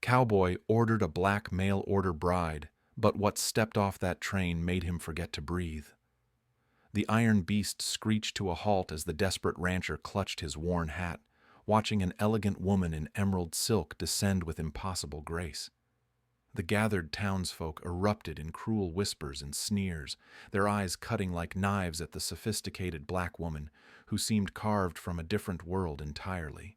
Cowboy ordered a black mail-order bride, but what stepped off that train made him forget to breathe. The iron beast screeched to a halt as the desperate rancher clutched his worn hat, watching an elegant woman in emerald silk descend with impossible grace. The gathered townsfolk erupted in cruel whispers and sneers, their eyes cutting like knives at the sophisticated black woman, who seemed carved from a different world entirely.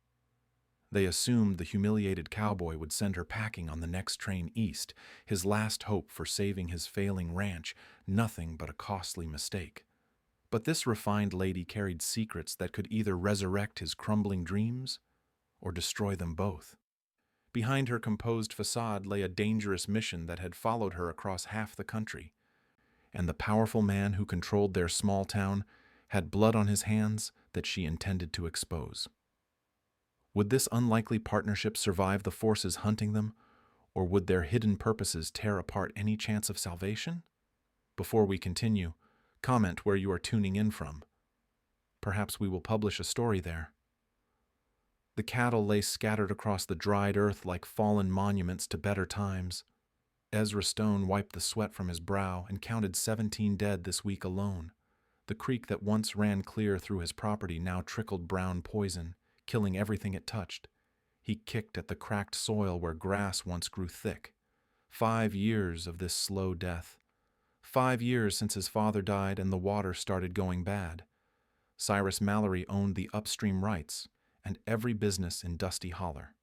They assumed the humiliated cowboy would send her packing on the next train east, his last hope for saving his failing ranch, nothing but a costly mistake. But this refined lady carried secrets that could either resurrect his crumbling dreams or destroy them both. Behind her composed facade lay a dangerous mission that had followed her across half the country, and the powerful man who controlled their small town had blood on his hands that she intended to expose. Would this unlikely partnership survive the forces hunting them, or would their hidden purposes tear apart any chance of salvation? Before we continue, comment where you are tuning in from. Perhaps we will publish a story there. The cattle lay scattered across the dried earth like fallen monuments to better times. Ezra Stone wiped the sweat from his brow and counted 17 dead this week alone. The creek that once ran clear through his property now trickled brown poison, killing everything it touched. He kicked at the cracked soil where grass once grew thick. 5 years of this slow death. 5 years since his father died and the water started going bad. Cyrus Mallory owned the upstream rights and every business in Dusty Holler.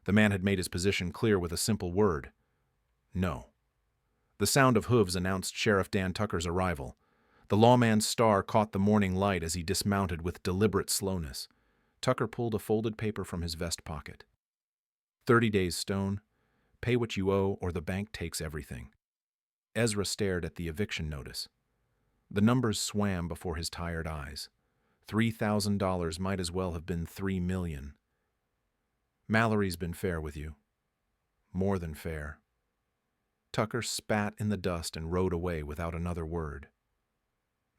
The man had made his position clear with a simple word: no. The sound of hooves announced Sheriff Dan Tucker's arrival. The lawman's star caught the morning light as he dismounted with deliberate slowness. Tucker pulled a folded paper from his vest pocket. 30 days, Stone. Pay what you owe or the bank takes everything. Ezra stared at the eviction notice. The numbers swam before his tired eyes. $3,000 might as well have been $3 million. Mallory's been fair with you. More than fair. Tucker spat in the dust and rode away without another word.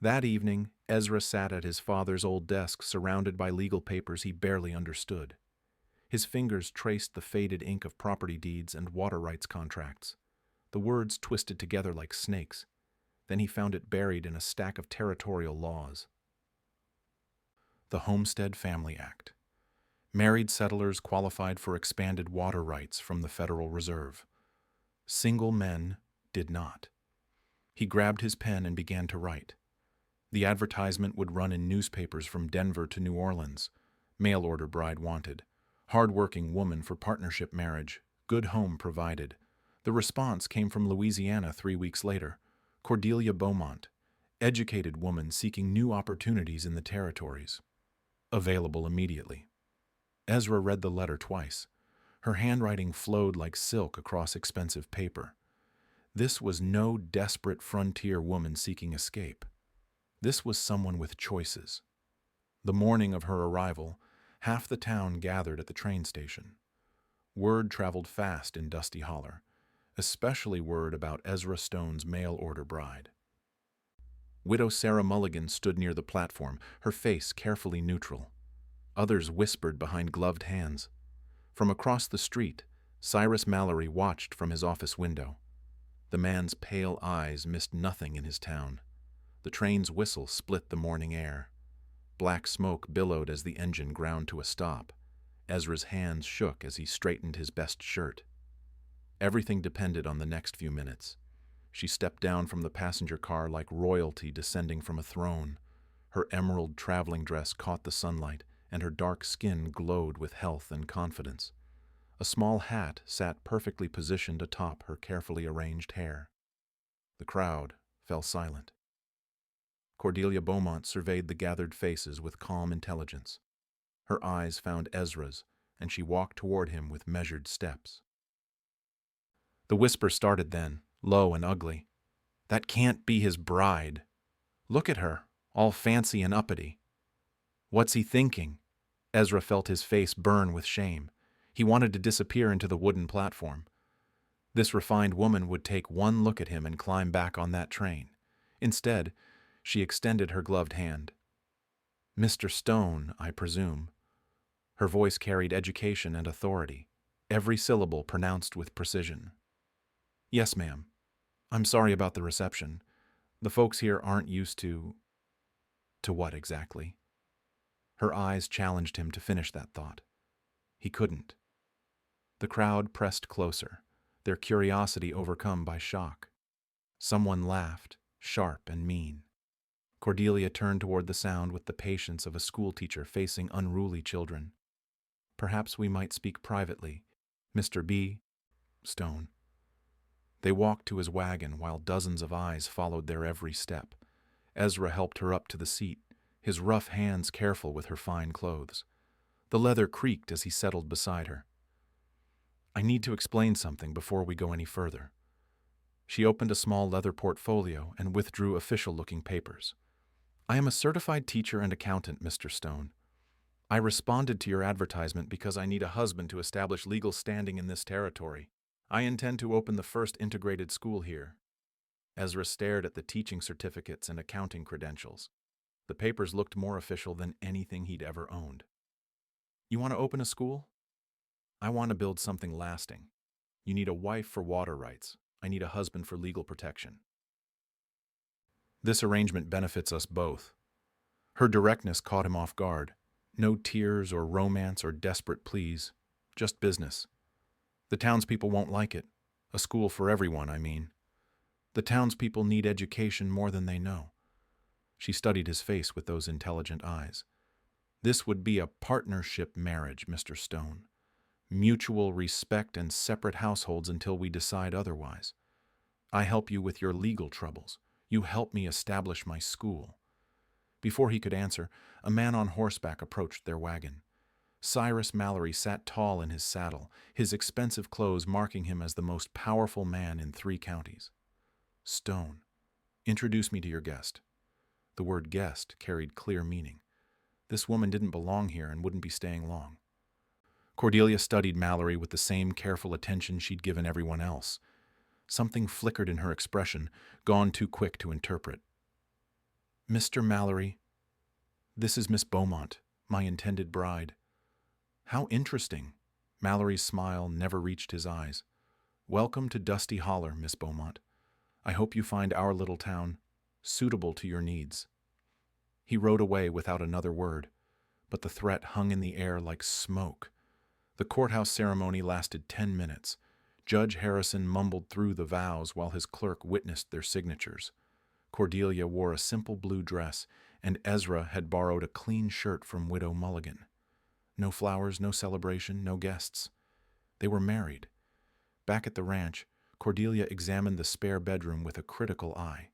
That evening, Ezra sat at his father's old desk surrounded by legal papers he barely understood. His fingers traced the faded ink of property deeds and water rights contracts. The words twisted together like snakes. Then he found it buried in a stack of territorial laws. The Homestead Family Act. Married settlers qualified for expanded water rights from the Federal Reserve. Single men did not. He grabbed his pen and began to write. The advertisement would run in newspapers from Denver to New Orleans. Mail order bride wanted. Hard-working woman for partnership marriage. Good home provided. The response came from Louisiana 3 weeks later. Cordelia Beaumont. Educated woman seeking new opportunities in the territories. Available immediately. Ezra read the letter twice. Her handwriting flowed like silk across expensive paper. This was no desperate frontier woman seeking escape. This was someone with choices. The morning of her arrival, half the town gathered at the train station. Word traveled fast in Dusty Holler, especially word about Ezra Stone's mail-order bride. Widow Sarah Mulligan stood near the platform, her face carefully neutral. Others whispered behind gloved hands. From across the street, Cyrus Mallory watched from his office window. The man's pale eyes missed nothing in his town. The train's whistle split the morning air. Black smoke billowed as the engine ground to a stop. Ezra's hands shook as he straightened his best shirt. Everything depended on the next few minutes. She stepped down from the passenger car like royalty descending from a throne. Her emerald traveling dress caught the sunlight, and her dark skin glowed with health and confidence. A small hat sat perfectly positioned atop her carefully arranged hair. The crowd fell silent. Cordelia Beaumont surveyed the gathered faces with calm intelligence. Her eyes found Ezra's, and she walked toward him with measured steps. The whisper started then, low and ugly. That can't be his bride. Look at her, all fancy and uppity. What's he thinking? Ezra felt his face burn with shame. He wanted to disappear into the wooden platform. This refined woman would take one look at him and climb back on that train. Instead, she extended her gloved hand. Mr. Stone, I presume. Her voice carried education and authority. every syllable pronounced with precision. "Yes, ma'am. I'm sorry about the reception. The folks here aren't used to—" To what exactly? Her eyes challenged him to finish that thought. He couldn't. The crowd pressed closer, their curiosity overcome by shock. Someone laughed, sharp and mean. Cordelia turned toward the sound with the patience of a schoolteacher facing unruly children. "Perhaps we might speak privately, Mr. B. Stone." They walked to his wagon while dozens of eyes followed their every step. Ezra helped her up to the seat, his rough hands careful with her fine clothes. The leather creaked as he settled beside her. "I need to explain something before we go any further." She opened a small leather portfolio and withdrew official-looking papers. "I am a certified teacher and accountant, Mr. Stone. I responded to your advertisement because I need a husband to establish legal standing in this territory. I intend to open the first integrated school here." Ezra stared at the teaching certificates and accounting credentials. The papers looked more official than anything he'd ever owned. "You want to open a school?" "I want to build something lasting. You need a wife for water rights. I need a husband for legal protection. This arrangement benefits us both." Her directness caught him off guard. No tears or romance or desperate pleas, just business. "The townspeople won't like it. A school for everyone, I mean. The townspeople need education more than they know." She studied his face with those intelligent eyes. "This would be a partnership marriage, Mr. Stone. Mutual respect and separate households until we decide otherwise. I help you with your legal troubles. You help me establish my school." Before he could answer, a man on horseback approached their wagon. Cyrus Mallory sat tall in his saddle, his expensive clothes marking him as the most powerful man in 3 counties. "Stone, introduce me to your guest." The word guest carried clear meaning. This woman didn't belong here and wouldn't be staying long. Cordelia studied Mallory with the same careful attention she'd given everyone else. Something flickered in her expression, gone too quick to interpret. "Mr. Mallory, this is Miss Beaumont, my intended bride." "How interesting." Mallory's smile never reached his eyes. "Welcome to Dusty Holler, Miss Beaumont. I hope you find our little town suitable to your needs." He rode away without another word, but the threat hung in the air like smoke. The courthouse ceremony lasted 10 minutes. Judge Harrison mumbled through the vows while his clerk witnessed their signatures. Cordelia wore a simple blue dress, and Ezra had borrowed a clean shirt from Widow Mulligan. No flowers, no celebration, no guests. They were married. Back at the ranch, Cordelia examined the spare bedroom with a critical eye.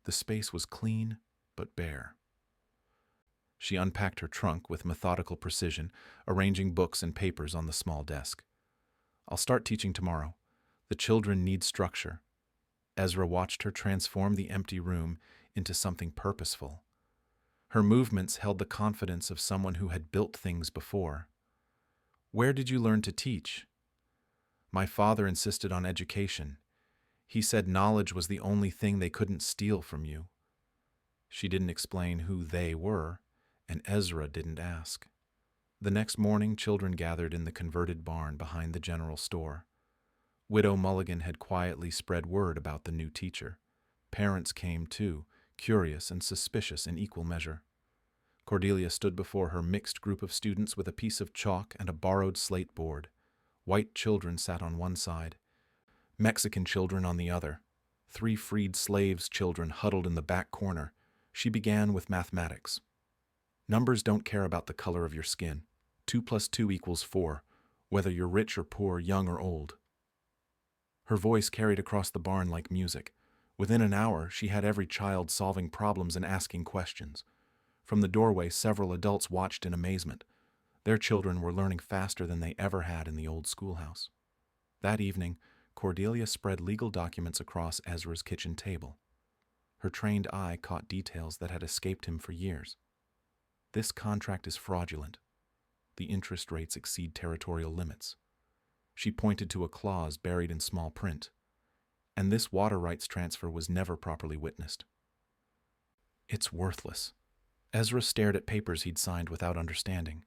The space was clean, but bare. She unpacked her trunk with methodical precision, arranging books and papers on the small desk. "I'll start teaching tomorrow. The children need structure." Ezra watched her transform the empty room into something purposeful. Her movements held the confidence of someone who had built things before. "Where did you learn to teach?" "My father insisted on education. He said knowledge was the only thing they couldn't steal from you." She didn't explain who they were, and Ezra didn't ask. The next morning, children gathered in the converted barn behind the general store. Widow Mulligan had quietly spread word about the new teacher. Parents came too, curious and suspicious in equal measure. Cordelia stood before her mixed group of students with a piece of chalk and a borrowed slate board. White children sat on one side, Mexican children on the other. 3 freed slaves' children huddled in the back corner. She began with mathematics. "Numbers don't care about the color of your skin. 2 + 2 = 4, whether you're rich or poor, young or old." Her voice carried across the barn like music. Within an hour, she had every child solving problems and asking questions. From the doorway, several adults watched in amazement. Their children were learning faster than they ever had in the old schoolhouse. That evening, Cordelia spread legal documents across Ezra's kitchen table. Her trained eye caught details that had escaped him for years. "This contract is fraudulent. The interest rates exceed territorial limits." She pointed to a clause buried in small print. "And this water rights transfer was never properly witnessed." "It's worthless." Ezra stared at papers he'd signed without understanding.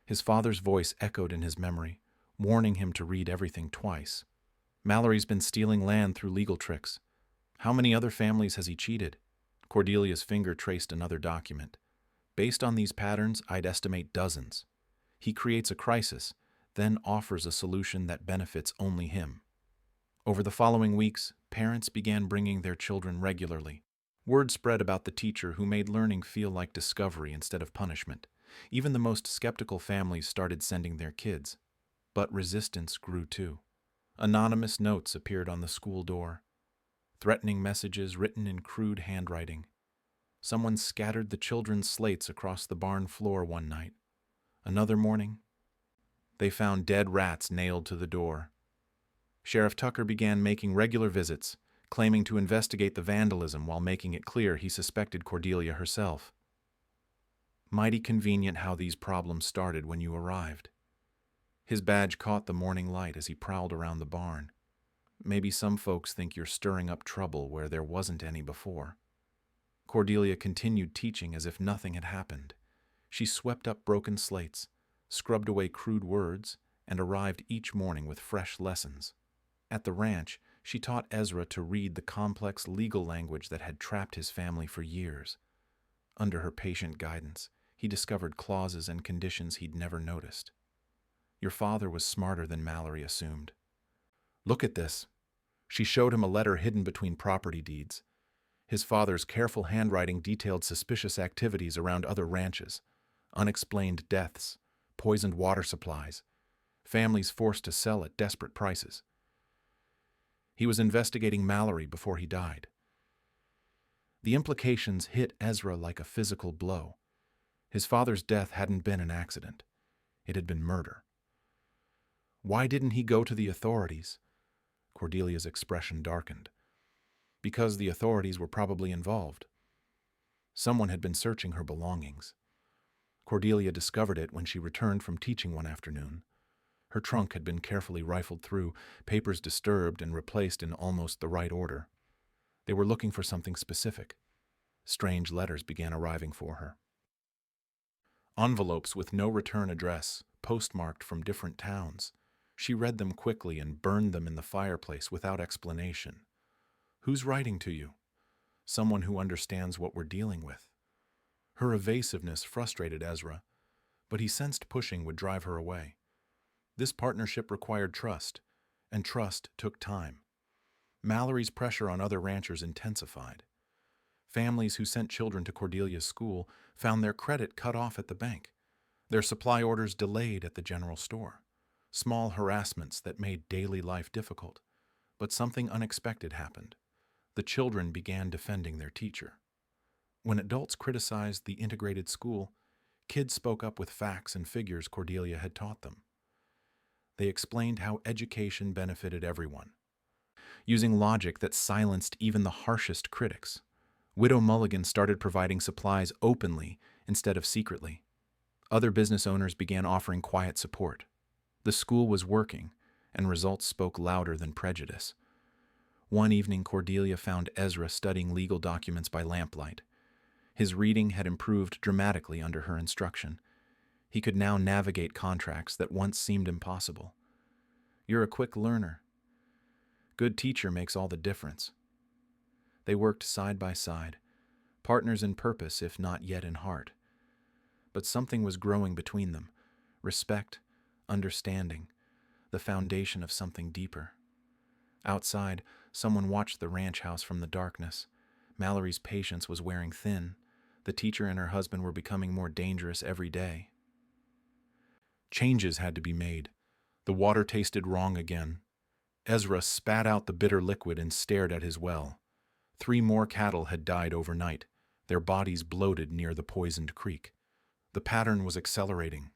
His father's voice echoed in his memory. warning him to read everything twice. Mallory's been stealing land through legal tricks. How many other families has he cheated? Cordelia's finger traced another document. Based on these patterns, I'd estimate dozens. He creates a crisis, then offers a solution that benefits only him. Over the following weeks, parents began bringing their children regularly. Word spread about the teacher who made learning feel like discovery instead of punishment. Even the most skeptical families started sending their kids. But resistance grew too. Anonymous notes appeared on the school door, threatening messages written in crude handwriting. Someone scattered the children's slates across the barn floor one night. Another morning, they found dead rats nailed to the door. Sheriff Tucker began making regular visits, claiming to investigate the vandalism while making it clear he suspected Cordelia herself. Mighty convenient how these problems started when you arrived. His badge caught the morning light as he prowled around the barn. Maybe some folks think you're stirring up trouble where there wasn't any before. Cordelia continued teaching as if nothing had happened. She swept up broken slates, scrubbed away crude words, and arrived each morning with fresh lessons. At the ranch, she taught Ezra to read the complex legal language that had trapped his family for years. Under her patient guidance, he discovered clauses and conditions he'd never noticed. Your father was smarter than Mallory assumed. Look at this. She showed him a letter hidden between property deeds. His father's careful handwriting detailed suspicious activities around other ranches, unexplained deaths, poisoned water supplies, families forced to sell at desperate prices. He was investigating Mallory before he died. The implications hit Ezra like a physical blow. His father's death hadn't been an accident. It had been murder. Why didn't he go to the authorities? Cordelia's expression darkened. Because the authorities were probably involved. Someone had been searching her belongings. Cordelia discovered it when she returned from teaching one afternoon. Her trunk had been carefully rifled through, papers disturbed and replaced in almost the right order. They were looking for something specific. Strange letters began arriving for her. Envelopes with no return address, postmarked from different towns. She read them quickly and burned them in the fireplace without explanation. Who's writing to you? Someone who understands what we're dealing with. Her evasiveness frustrated Ezra, but he sensed pushing would drive her away. This partnership required trust, and trust took time. Mallory's pressure on other ranchers intensified. Families who sent children to Cordelia's school found their credit cut off at the bank, their supply orders delayed at the general store. Small harassments that made daily life difficult. But something unexpected happened. The children began defending their teacher. When adults criticized the integrated school, kids spoke up with facts and figures Cordelia had taught them. They explained how education benefited everyone, using logic that silenced even the harshest critics. Widow Mulligan started providing supplies openly instead of secretly. Other business owners began offering quiet support. The school was working, and results spoke louder than prejudice. One evening, Cordelia found Ezra studying legal documents by lamplight. His reading had improved dramatically under her instruction. He could now navigate contracts that once seemed impossible. You're a quick learner. Good teacher makes all the difference. They worked side by side, partners in purpose if not yet in heart. But something was growing between them. Respect, understanding, the foundation of something deeper. Outside, someone watched the ranch house from the darkness. Mallory's patience was wearing thin. The teacher and her husband were becoming more dangerous every day. Changes had to be made. The water tasted wrong again. Ezra spat out the bitter liquid and stared at his well. 3 more cattle had died overnight, their bodies bloated near the poisoned creek. The pattern was accelerating.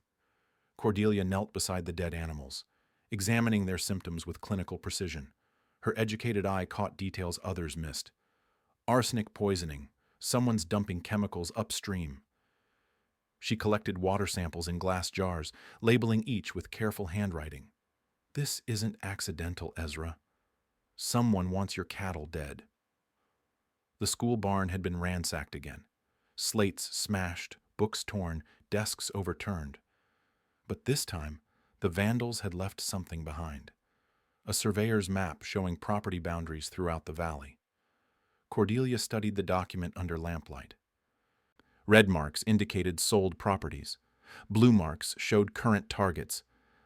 Cordelia knelt beside the dead animals, examining their symptoms with clinical precision. Her educated eye caught details others missed. Arsenic poisoning. Someone's dumping chemicals upstream. She collected water samples in glass jars, labeling each with careful handwriting. This isn't accidental, Ezra. Someone wants your cattle dead. The school barn had been ransacked again. Slates smashed, books torn, desks overturned. But this time, The vandals had left something behind. A surveyor's map showing property boundaries throughout the valley. Cordelia studied the document under lamplight. Red marks indicated sold properties. Blue marks showed current targets.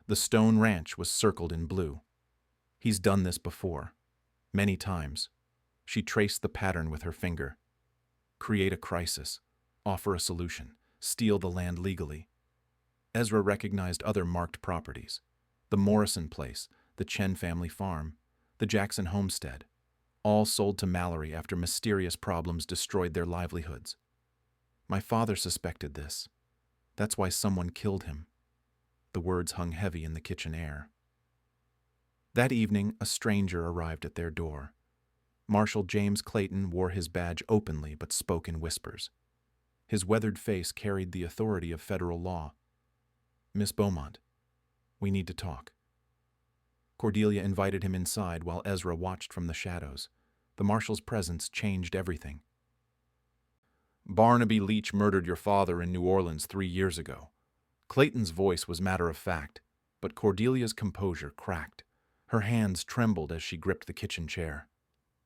The stone ranch was circled in blue. He's done this before. Many times. She traced the pattern with her finger. Create a crisis. Offer a solution. Steal the land legally. Ezra recognized other marked properties. The Morrison place, the Chen family farm, the Jackson homestead. All sold to Mallory after mysterious problems destroyed their livelihoods. My father suspected this. That's why someone killed him. The words hung heavy in the kitchen air. That evening, a stranger arrived at their door. Marshal James Clayton wore his badge openly but spoke in whispers. His weathered face carried the authority of federal law. Miss Beaumont, we need to talk. Cordelia invited him inside while Ezra watched from the shadows. The marshal's presence changed everything. Barnaby Leach murdered your father in New Orleans 3 years ago. Clayton's voice was matter of fact, but Cordelia's composure cracked. Her hands trembled as she gripped the kitchen chair.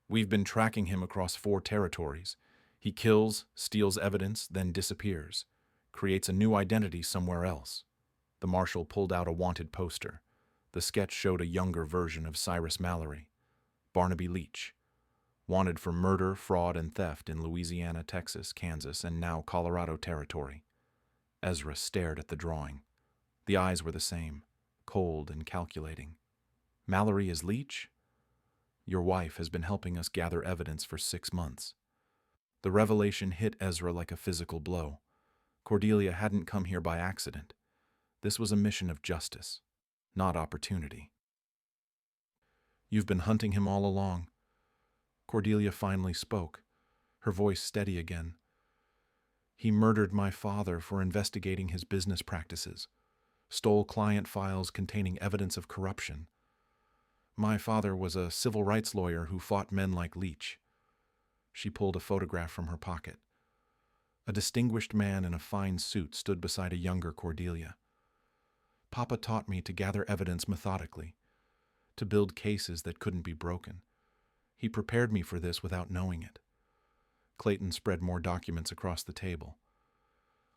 We've been tracking him across 4 territories. He kills, steals evidence, then disappears. Creates a new identity somewhere else. The marshal pulled out a wanted poster. The sketch showed a younger version of Cyrus Mallory. Barnaby Leach. Wanted for murder, fraud, and theft in Louisiana, Texas, Kansas, and now Colorado territory. Ezra stared at the drawing. The eyes were the same, cold and calculating. Mallory is Leach? Your wife has been helping us gather evidence for 6 months. The revelation hit Ezra like a physical blow. Cordelia hadn't come here by accident. This was a mission of justice, not opportunity. You've been hunting him all along. Cordelia finally spoke, her voice steady again. He murdered my father for investigating his business practices, stole client files containing evidence of corruption. My father was a civil rights lawyer who fought men like Leach. She pulled a photograph from her pocket. A distinguished man in a fine suit stood beside a younger Cordelia. Papa taught me to gather evidence methodically, to build cases that couldn't be broken. He prepared me for this without knowing it. Clayton spread more documents across the table.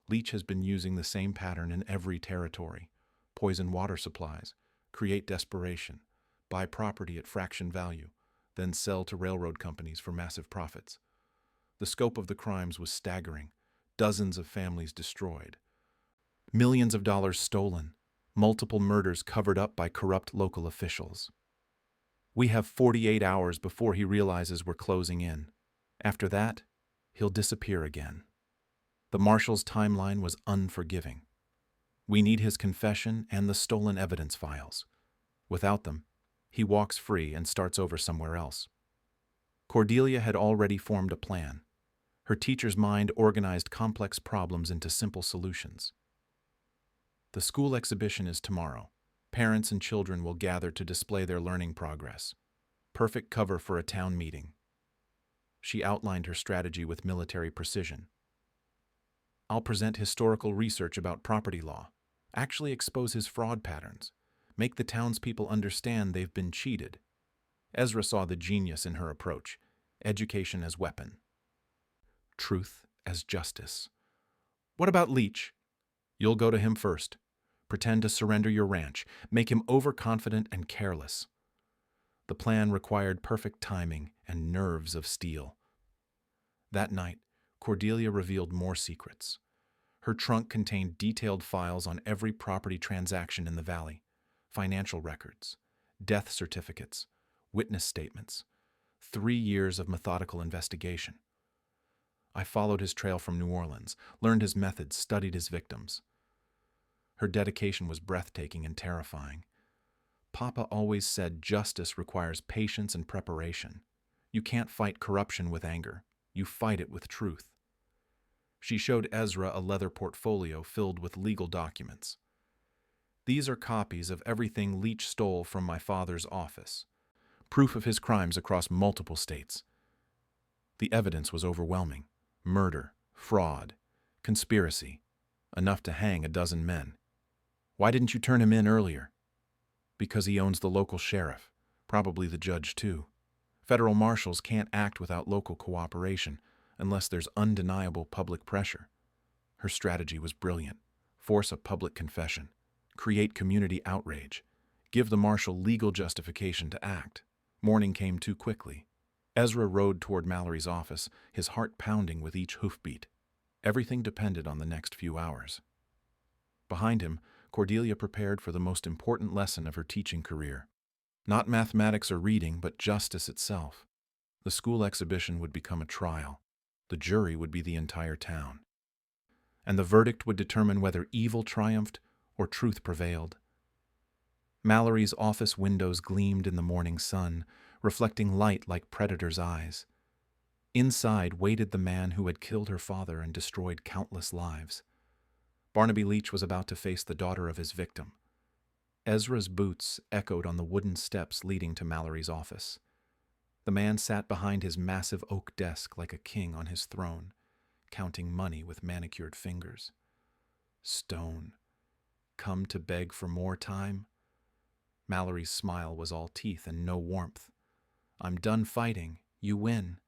Leach has been using the same pattern in every territory. Poison water supplies, create desperation, buy property at fraction value, then sell to railroad companies for massive profits. The scope of the crimes was staggering. Dozens of families destroyed. Millions of dollars stolen. Multiple murders covered up by corrupt local officials. We have 48 hours before he realizes we're closing in. After that, he'll disappear again. The marshal's timeline was unforgiving. We need his confession and the stolen evidence files. Without them, he walks free and starts over somewhere else. Cordelia had already formed a plan. Her teacher's mind organized complex problems into simple solutions. The school exhibition is tomorrow. Parents and children will gather to display their learning progress. Perfect cover for a town meeting. She outlined her strategy with military precision. I'll present historical research about property law, actually expose his fraud patterns, make the townspeople understand they've been cheated. Ezra saw the genius in her approach, education as weapon. Truth as justice. What about Leach? You'll go to him first. Pretend to surrender your ranch. Make him overconfident and careless. The plan required perfect timing and nerves of steel. That night, Cordelia revealed more secrets. Her trunk contained detailed files on every property transaction in the valley, financial records, death certificates, witness statements, 3 years of methodical investigation. I followed his trail from New Orleans, learned his methods, studied his victims. Her dedication was breathtaking and terrifying. Papa always said justice requires patience and preparation. You can't fight corruption with anger. You fight it with truth. She showed Ezra a leather portfolio filled with legal documents. These are copies of everything Leach stole from my father's office. Proof of his crimes across multiple states. The evidence was overwhelming. Murder, fraud, conspiracy. Enough to hang a dozen men. Why didn't you turn him in earlier? Because he owns the local sheriff, probably the judge too. Federal marshals can't act without local cooperation unless there's undeniable public pressure. Her strategy was brilliant. Force a public confession. Create community outrage. Give the marshal legal justification to act. Morning came too quickly. Ezra rode toward Mallory's office, his heart pounding with each hoofbeat. Everything depended on the next few hours. Behind him, Cordelia prepared for the most important lesson of her teaching career. Not mathematics or reading, but justice itself. The school exhibition would become a trial. The jury would be the entire town. And the verdict would determine whether evil triumphed or truth prevailed. Mallory's office windows gleamed in the morning sun, reflecting light like predators' eyes. Inside waited the man who had killed her father and destroyed countless lives. Barnaby Leach was about to face the daughter of his victim. Ezra's boots echoed on the wooden steps leading to Mallory's office. The man sat behind his massive oak desk like a king on his throne, counting money with manicured fingers. Stone. Come to beg for more time? Mallory's smile was all teeth and no warmth. I'm done fighting. You win.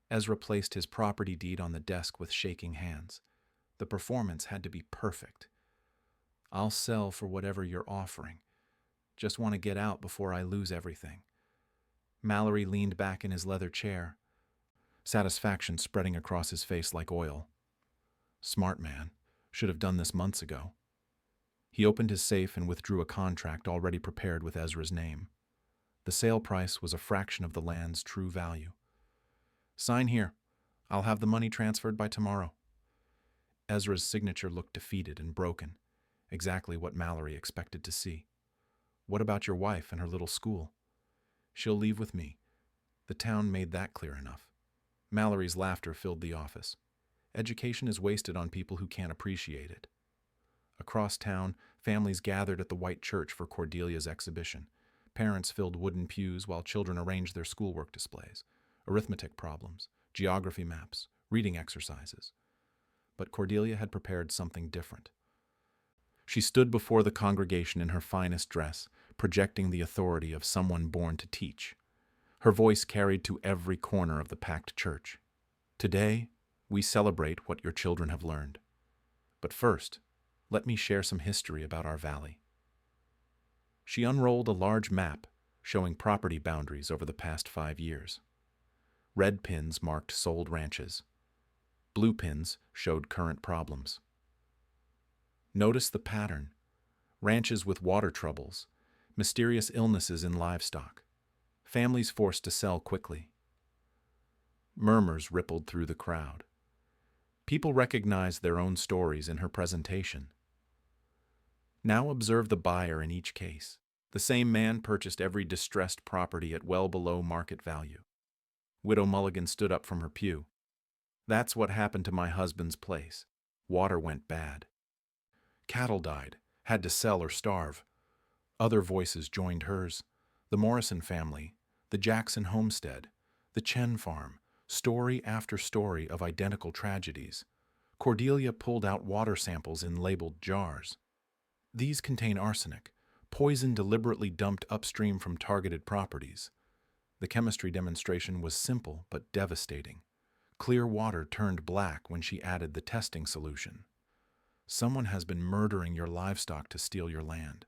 Ezra placed his property deed on the desk with shaking hands. The performance had to be perfect. I'll sell for whatever you're offering. Just want to get out before I lose everything. Mallory leaned back in his leather chair, satisfaction spreading across his face like oil. Smart man. Should have done this months ago. He opened his safe and withdrew a contract already prepared with Ezra's name. The sale price was a fraction of the land's true value. Sign here. I'll have the money transferred by tomorrow. Ezra's signature looked defeated and broken, exactly what Mallory expected to see. What about your wife and her little school? She'll leave with me. The town made that clear enough. Mallory's laughter filled the office. Education is wasted on people who can't appreciate it. Across town, families gathered at the White Church for Cordelia's exhibition. Parents filled wooden pews while children arranged their schoolwork displays, arithmetic problems, geography maps, reading exercises. But Cordelia had prepared something different. She stood before the congregation in her finest dress, projecting the authority of someone born to teach. Her voice carried to every corner of the packed church. Today, we celebrate what your children have learned. But first, let me share some history about our valley. She unrolled a large map showing property boundaries over the past 5 years. Red pins marked sold ranches. Blue pins showed current problems. Notice the pattern. Ranches with water troubles, mysterious illnesses in livestock, families forced to sell quickly. Murmurs rippled through the crowd. People recognized their own stories in her presentation. Now observe the buyer in each case. The same man purchased every distressed property at well below market value. Widow Mulligan stood up from her pew. That's what happened to my husband's place. Water went bad. Cattle died, had to sell or starve. Other voices joined hers. The Morrison family, the Jackson homestead, the Chen farm, story after story of identical tragedies. Cordelia pulled out water samples in labeled jars. These contain arsenic, poison deliberately dumped upstream from targeted properties. The chemistry demonstration was simple but devastating. Clear water turned black when she added the testing solution. Someone has been murdering your livestock to steal your land.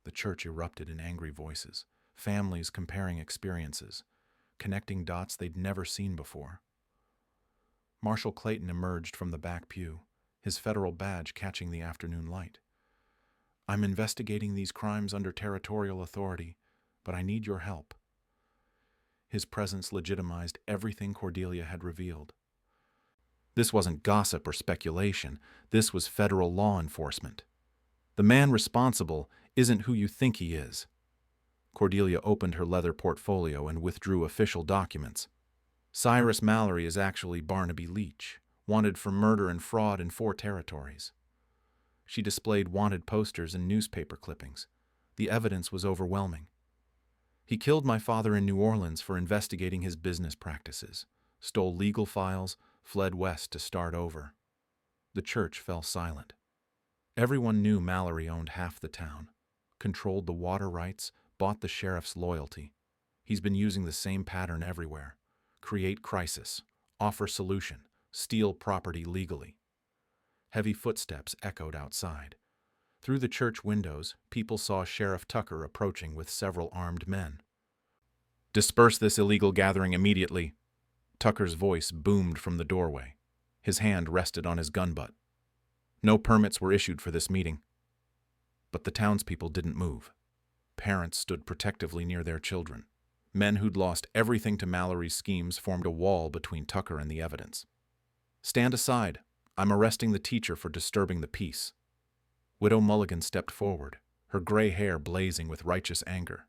The church erupted in angry voices, families comparing experiences, connecting dots they'd never seen before. Marshal Clayton emerged from the back pew, his federal badge catching the afternoon light. I'm investigating these crimes under territorial authority, but I need your help. His presence legitimized everything Cordelia had revealed. This wasn't gossip or speculation. This was federal law enforcement. The man responsible isn't who you think he is. Cordelia opened her leather portfolio and withdrew official documents. Cyrus Mallory is actually Barnaby Leach, wanted for murder and fraud in 4 territories. She displayed wanted posters and newspaper clippings. The evidence was overwhelming. He killed my father in New Orleans for investigating his business practices, stole legal files, fled west to start over. The church fell silent. Everyone knew Mallory owned half the town, controlled the water rights, bought the sheriff's loyalty. He's been using the same pattern everywhere. Create crisis, offer solution, steal property legally. Heavy footsteps echoed outside. Through the church windows, people saw Sheriff Tucker approaching with several armed men. "Disperse this illegal gathering immediately." Tucker's voice boomed from the doorway. His hand rested on his gun butt. No permits were issued for this meeting. But the townspeople didn't move. Parents stood protectively near their children. Men who'd lost everything to Mallory's schemes formed a wall between Tucker and the evidence. "Stand aside. I'm arresting the teacher for disturbing the peace." Widow Mulligan stepped forward, her gray hair blazing with righteous anger.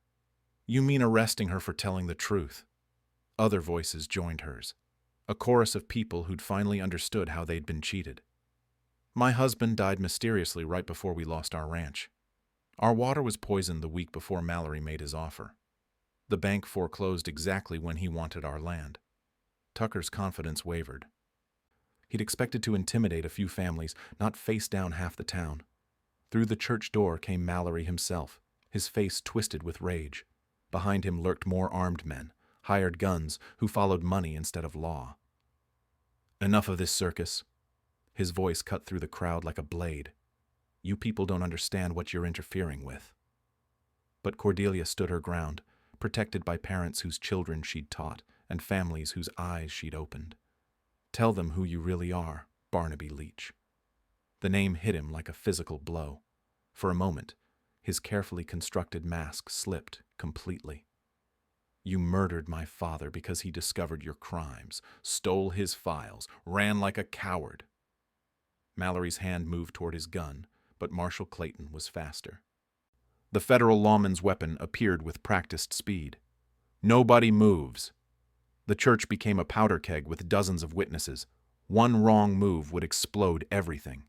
"You mean arresting her for telling the truth?" Other voices joined hers, a chorus of people who'd finally understood how they'd been cheated. "My husband died mysteriously right before we lost our ranch. Our water was poisoned the week before Mallory made his offer. The bank foreclosed exactly when he wanted our land." Tucker's confidence wavered. He'd expected to intimidate a few families, not face down half the town. Through the church door came Mallory himself, his face twisted with rage. Behind him lurked more armed men, hired guns, who followed money instead of law. "Enough of this circus." His voice cut through the crowd like a blade. "You people don't understand what you're interfering with." But Cordelia stood her ground, protected by parents whose children she'd taught and families whose eyes she'd opened. "Tell them who you really are, Barnaby Leach." The name hit him like a physical blow. For a moment, his carefully constructed mask slipped completely. "You murdered my father because he discovered your crimes, stole his files, ran like a coward." Mallory's hand moved toward his gun, but Marshal Clayton was faster. The federal lawman's weapon appeared with practiced speed. "Nobody moves." The church became a powder keg with dozens of witnesses. One wrong move would explode everything.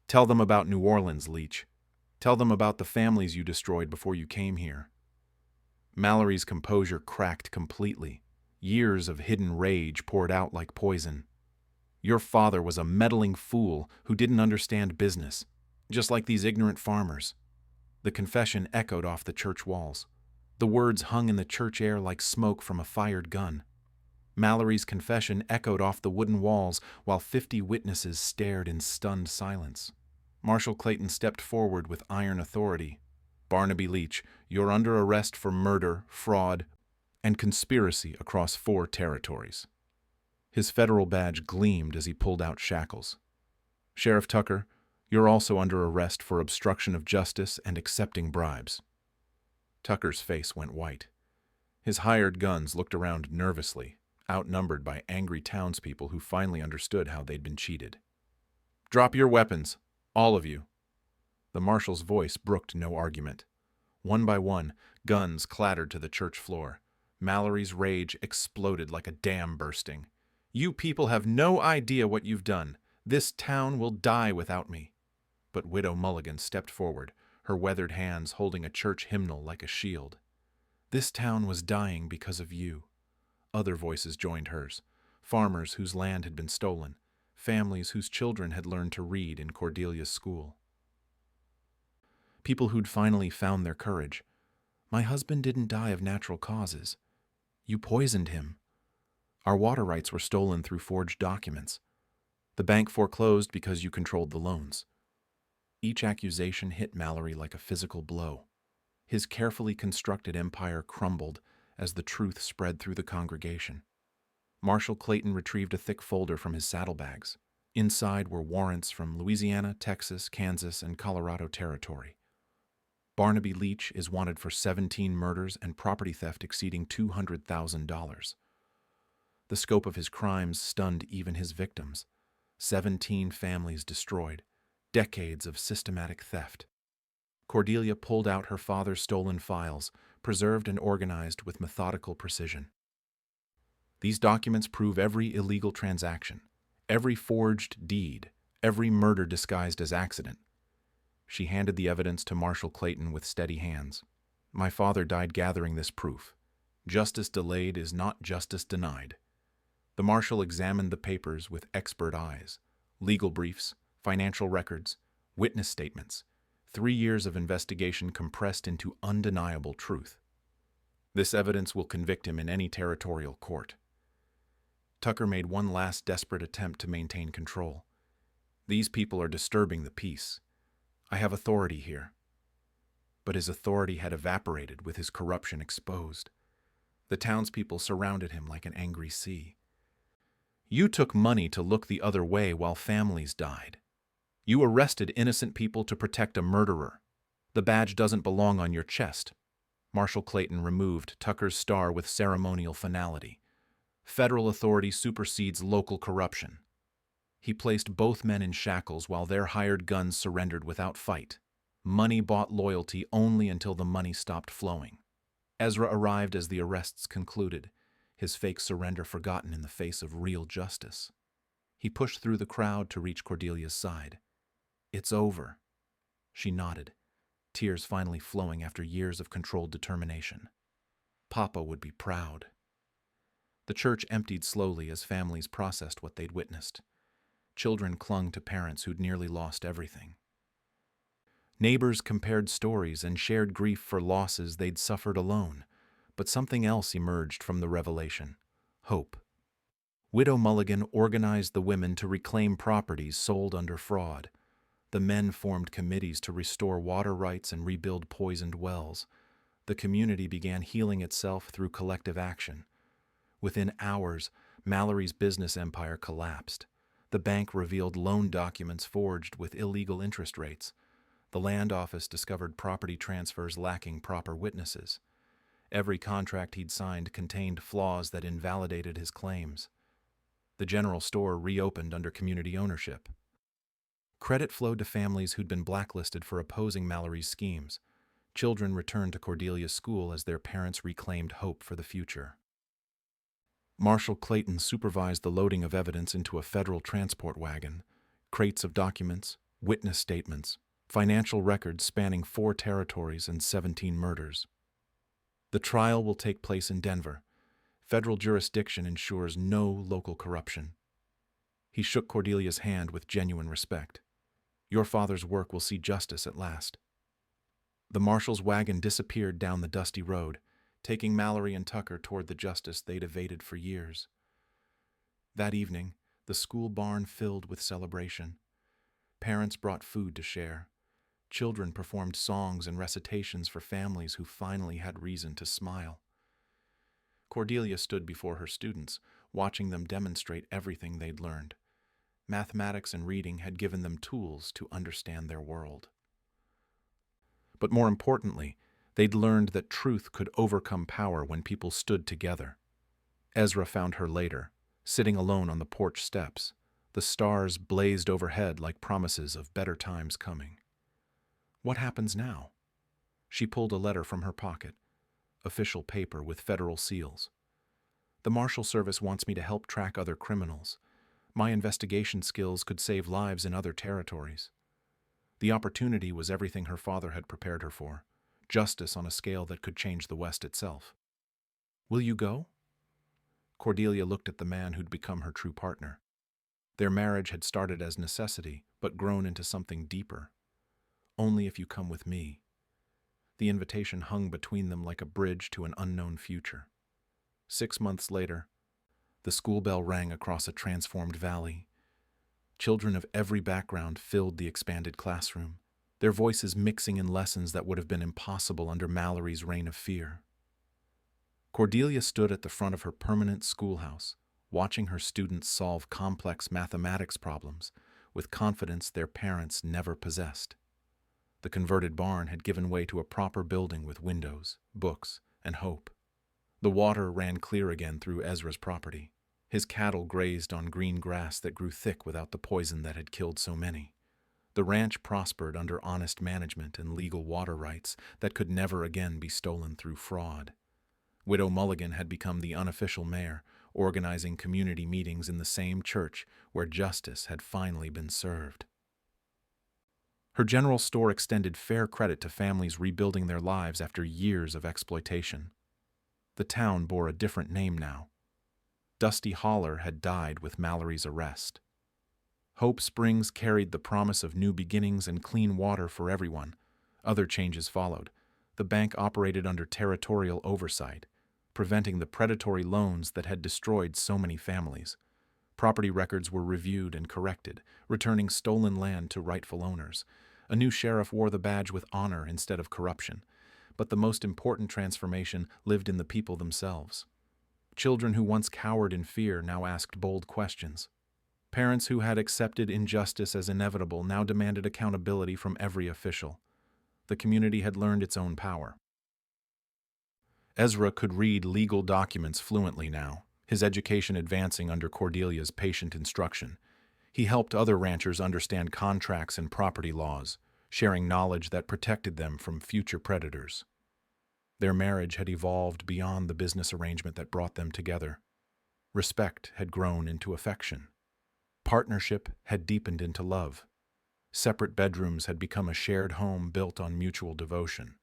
"Tell them about New Orleans, Leach. Tell them about the families you destroyed before you came here." Mallory's composure cracked completely. Years of hidden rage poured out like poison. "Your father was a meddling fool who didn't understand business, just like these ignorant farmers." The confession echoed off the church walls. The words hung in the church air like smoke from a fired gun. Mallory's confession echoed off the wooden walls while 50 witnesses stared in stunned silence. Marshal Clayton stepped forward with iron authority. "Barnaby Leach, you're under arrest for murder, fraud, and conspiracy across 4 territories." His federal badge gleamed as he pulled out shackles. "Sheriff Tucker, you're also under arrest for obstruction of justice and accepting bribes." Tucker's face went white. His hired guns looked around nervously, outnumbered by angry townspeople who finally understood how they'd been cheated. "Drop your weapons, all of you." The marshal's voice brooked no argument. One by one, guns clattered to the church floor. Mallory's rage exploded like a dam bursting. "You people have no idea what you've done. This town will die without me." But Widow Mulligan stepped forward, her weathered hands holding a church hymnal like a shield. "This town was dying because of you." Other voices joined hers. Farmers whose land had been stolen. Families whose children had learned to read in Cordelia's school. People who'd finally found their courage. "My husband didn't die of natural causes. You poisoned him. Our water rights were stolen through forged documents. The bank foreclosed because you controlled the loans." Each accusation hit Mallory like a physical blow. His carefully constructed empire crumbled as the truth spread through the congregation. Marshal Clayton retrieved a thick folder from his saddlebags. Inside were warrants from Louisiana, Texas, Kansas, and Colorado territory. Barnaby Leach is wanted for 17 murders and property theft exceeding $200,000. The scope of his crimes stunned even his victims. 17 families destroyed. Decades of systematic theft. Cordelia pulled out her father's stolen files, preserved and organized with methodical precision. These documents prove every illegal transaction, every forged deed, every murder disguised as accident. She handed the evidence to Marshal Clayton with steady hands. "My father died gathering this proof. Justice delayed is not justice denied." The marshal examined the papers with expert eyes. Legal briefs, financial records, Witness statements. 3 years of investigation compressed into undeniable truth. This evidence will convict him in any territorial court. Tucker made one last desperate attempt to maintain control. These people are disturbing the peace. I have authority here. But his authority had evaporated with his corruption exposed. The townspeople surrounded him like an angry sea. You took money to look the other way while families died. You arrested innocent people to protect a murderer. The badge doesn't belong on your chest. Marshal Clayton removed Tucker's star with ceremonial finality. Federal authority supersedes local corruption. He placed both men in shackles while their hired guns surrendered without fight. Money bought loyalty only until the money stopped flowing. Ezra arrived as the arrests concluded, his fake surrender forgotten in the face of real justice. He pushed through the crowd to reach Cordelia's side. "It's over." She nodded, tears finally flowing after years of controlled determination. Papa would be proud. The church emptied slowly as families processed what they'd witnessed. Children clung to parents who'd nearly lost everything. Neighbors compared stories and shared grief for losses they'd suffered alone, but something else emerged from the revelation: hope. Widow Mulligan organized the women to reclaim properties sold under fraud. The men formed committees to restore water rights and rebuild poisoned wells. The community began healing itself through collective action. Within hours, Mallory's business empire collapsed. The bank revealed loan documents forged with illegal interest rates. The land office discovered property transfers lacking proper witnesses. Every contract he'd signed contained flaws that invalidated his claims. The general store reopened under community ownership. Credit flowed to families who'd been blacklisted for opposing Mallory's schemes. Children returned to Cordelia's school as their parents reclaimed hope for the future. Marshal Clayton supervised the loading of evidence into a federal transport wagon: crates of documents, witness statements, financial records spanning 4 territories and 17 murders. The trial will take place in Denver. Federal jurisdiction ensures no local corruption. He shook Cordelia's hand with genuine respect. Your father's work will see justice at last. The marshal's wagon disappeared down the dusty road, taking Mallory and Tucker toward the justice they'd evaded for years. That evening, the school barn filled with celebration. Parents brought food to share. Children performed songs and recitations for families who finally had reason to smile. Cordelia stood before her students, watching them demonstrate everything they'd learned. Mathematics and reading had given them tools to understand their world. But more importantly, they'd learned that truth could overcome power when people stood together. Ezra found her later, sitting alone on the porch steps. The stars blazed overhead like promises of better times coming. What happens now? She pulled a letter from her pocket, official paper with federal seals. The Marshal Service wants me to help track other criminals. My investigation skills could save lives in other territories. The opportunity was everything her father had prepared her for, justice on a scale that could change the West itself. Will you go? Cordelia looked at the man who'd become her true partner. Their marriage had started as necessity, but grown into something deeper. Only if you come with me. The invitation hung between them like a bridge to an unknown future. 6 months later, the school bell rang across a transformed valley. Children of every background filled the expanded classroom, their voices mixing in lessons that would have been impossible under Mallory's reign of fear. Cordelia stood at the front of her permanent schoolhouse, watching her students solve complex mathematics problems with confidence their parents never possessed. The converted barn had given way to a proper building with windows, books, and hope. The water ran clear again through Ezra's property. His cattle grazed on green grass that grew thick without the poison that had killed so many. The ranch prospered under honest management and legal water rights that could never again be stolen through fraud. Widow Mulligan had become the unofficial mayor, organizing community meetings in the same church where justice had finally been served. Her general store extended fair credit to families rebuilding their lives after years of exploitation. The town bore a different name now. Dusty Holler had died with Mallory's arrest. Hope Springs carried the promise of new beginnings and clean water for everyone. Other changes followed. The bank operated under territorial oversight, preventing the predatory loans that had destroyed so many families. Property records were reviewed and corrected, returning stolen land to rightful owners. A new sheriff wore the badge with honor instead of corruption. But the most important transformation lived in the people themselves. Children who once cowered in fear now asked bold questions. Parents who had accepted injustice as inevitable now demanded accountability from every official. The community had learned its own power. Ezra could read legal documents fluently now, his education advancing under Cordelia's patient instruction. He helped other ranchers understand contracts and property laws, sharing knowledge that protected them from future predators. Their marriage had evolved beyond the business arrangement that brought them together. Respect had grown into affection. Partnership had deepened into love. Separate bedrooms had become a shared home built on mutual devotion.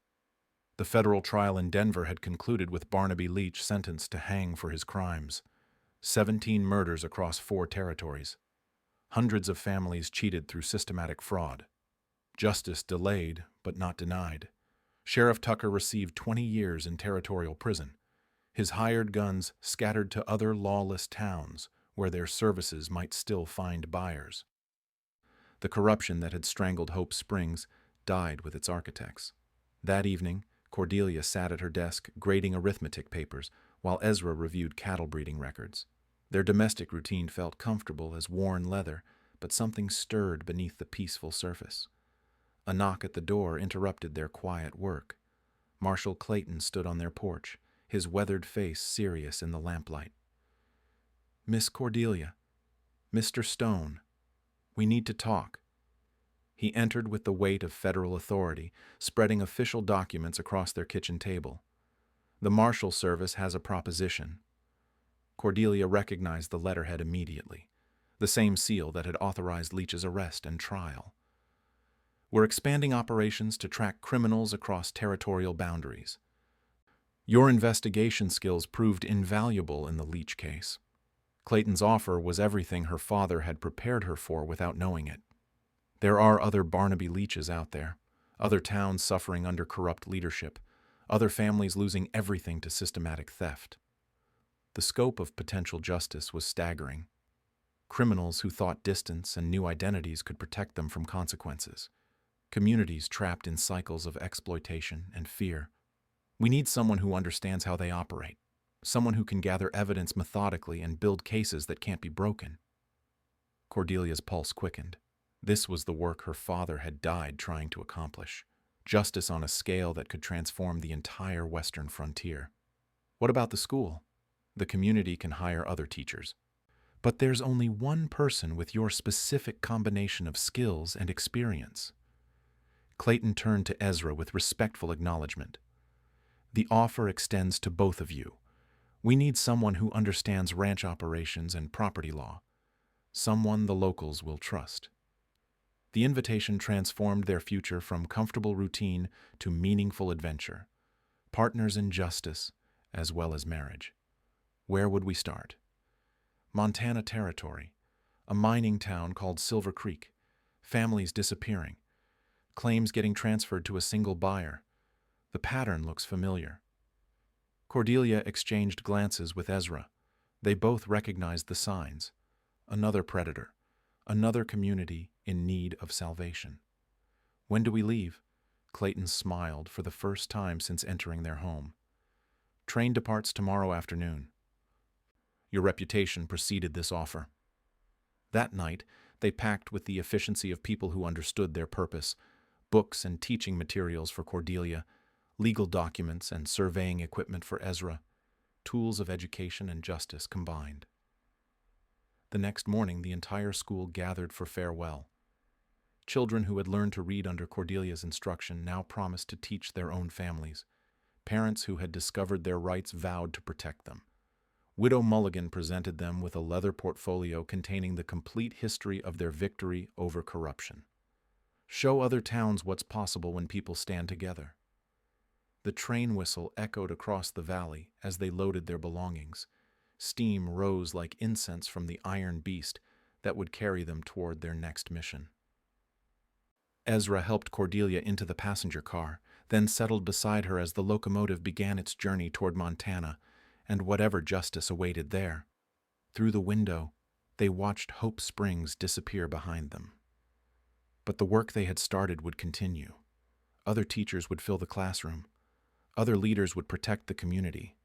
The federal trial in Denver had concluded with Barnaby Leach sentenced to hang for his crimes. 17 murders across 4 territories. Hundreds of families cheated through systematic fraud. Justice delayed, but not denied. Sheriff Tucker received 20 years in territorial prison. His hired guns scattered to other lawless towns where their services might still find buyers. The corruption that had strangled Hope Springs died with its architects. That evening, Cordelia sat at her desk grading arithmetic papers while Ezra reviewed cattle breeding records. Their domestic routine felt comfortable as worn leather, but something stirred beneath the peaceful surface. A knock at the door interrupted their quiet work. Marshal Clayton stood on their porch, his weathered face serious in the lamplight. "Miss Cordelia, Mr. Stone, we need to talk." He entered with the weight of federal authority, spreading official documents across their kitchen table. "The Marshal Service has a proposition." Cordelia recognized the letterhead immediately, the same seal that had authorized Leach's arrest and trial. "We're expanding operations to track criminals across territorial boundaries. Your investigation skills proved invaluable in the Leach case." Clayton's offer was everything her father had prepared her for without knowing it. There are other Barnaby Leaches out there, other towns suffering under corrupt leadership, other families losing everything to systematic theft. The scope of potential justice was staggering. Criminals who thought distance and new identities could protect them from consequences. Communities trapped in cycles of exploitation and fear. We need someone who understands how they operate, someone who can gather evidence methodically and build cases that can't be broken. Cordelia's pulse quickened. This was the work her father had died trying to accomplish. Justice on a scale that could transform the entire western frontier. What about the school? The community can hire other teachers. But there's only one person with your specific combination of skills and experience. Clayton turned to Ezra with respectful acknowledgement. "The offer extends to both of you. We need someone who understands ranch operations and property law. Someone the locals will trust." The invitation transformed their future from comfortable routine to meaningful adventure. Partners in justice as well as marriage. Where would we start? Montana Territory, a mining town called Silver Creek. Families disappearing. Claims getting transferred to a single buyer. The pattern looks familiar. Cordelia exchanged glances with Ezra. They both recognized the signs. Another predator. Another community in need of salvation. "When do we leave?" Clayton smiled for the first time since entering their home. "Train departs tomorrow afternoon." Your reputation preceded this offer. That night, they packed with the efficiency of people who understood their purpose. Books and teaching materials for Cordelia, legal documents and surveying equipment for Ezra, tools of education and justice combined. The next morning, the entire school gathered for farewell. Children who had learned to read under Cordelia's instruction now promised to teach their own families. Parents who had discovered their rights vowed to protect them. Widow Mulligan presented them with a leather portfolio containing the complete history of their victory over corruption. Show other towns what's possible when people stand together. The train whistle echoed across the valley as they loaded their belongings. Steam rose like incense from the iron beast, that would carry them toward their next mission. Ezra helped Cordelia into the passenger car, then settled beside her as the locomotive began its journey toward Montana and whatever justice awaited there. Through the window, they watched Hope Springs disappear behind them. But the work they had started would continue. Other teachers would fill the classroom. Other leaders would protect the community.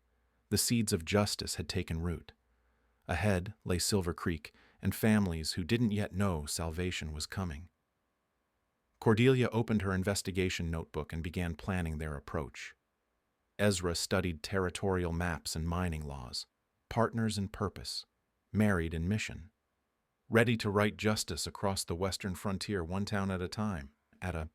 The seeds of justice had taken root. Ahead lay Silver Creek and families who didn't yet know salvation was coming. Cordelia opened her investigation notebook and began planning their approach. Ezra studied territorial maps and mining laws, partners in purpose, married in mission, ready to right justice across the western frontier one town at a time, at a